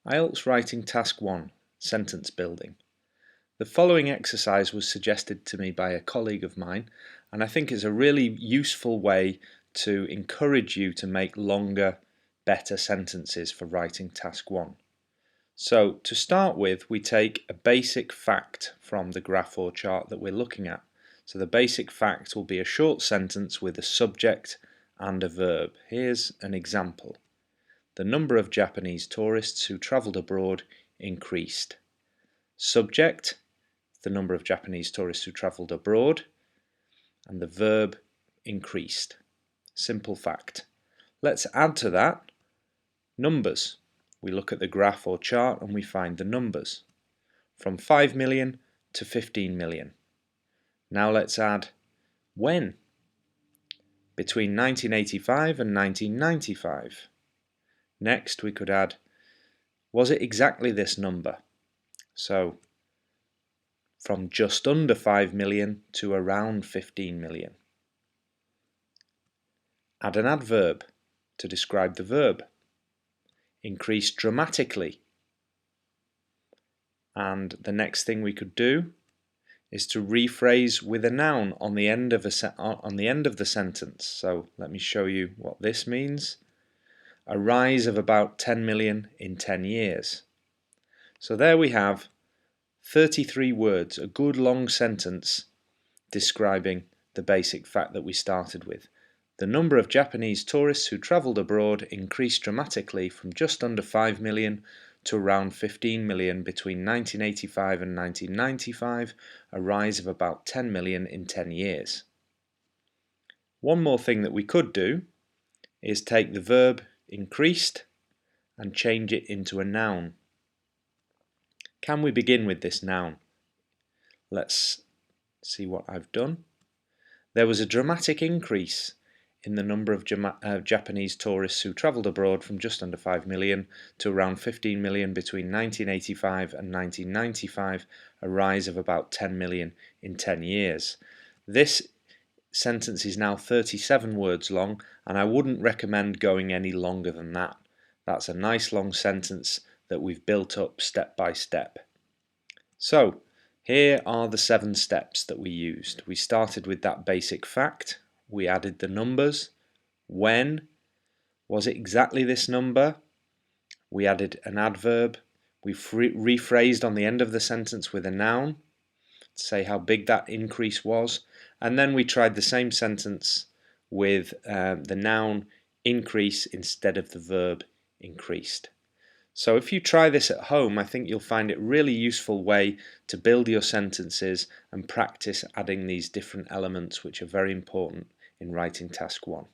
IELTS Writing Task 1, Sentence Building. The following exercise was suggested to me by a colleague of mine, and I think it's a really useful way to encourage you to make longer, better sentences for writing Task 1. So to start with, we take a basic fact from the graph or chart that we're looking at. So the basic fact will be a short sentence with a subject and a verb. Here's an example. The number of Japanese tourists who travelled abroad increased. Subject, the number of Japanese tourists who travelled abroad, and the verb increased. Simple fact. Let's add to that numbers. We look at the graph or chart and we find the numbers from 5 million to 15 million. Now let's add when. Between 1985 and 1995. Next we could add, was it exactly this number? So from just under 5 million to around 15 million. Add an adverb to describe the verb. Increased dramatically. And the next thing we could do is to rephrase with a noun on the end of the sentence. So let me show you what this means. A rise of about 10 million in 10 years. So there we have 33 words, a good long sentence describing the basic fact that we started with. The number of Japanese tourists who travelled abroad increased dramatically from just under 5 million to around 15 million between 1985 and 1995, a rise of about 10 million in 10 years. One more thing that we could do is take the verb increased and change it into a noun. Can we begin with this noun? Let's see what I've done. There was a dramatic increase in the number of Japanese tourists who travelled abroad from just under 5 million to around 15 million between 1985 and 1995, a rise of about 10 million in 10 years. This sentence is now 37 words long, and I wouldn't recommend going any longer than that. That's a nice long sentence that we've built up step by step. So here are the 7 steps that we used. We started with that basic fact. We added the numbers. When? Was it exactly this number? We added an adverb. We rephrased on the end of the sentence with a noun to say how big that increase was. And then we tried the same sentence with the noun increase instead of the verb increased. So if you try this at home, I think you'll find it a really useful way to build your sentences and practice adding these different elements which are very important in writing Task 1.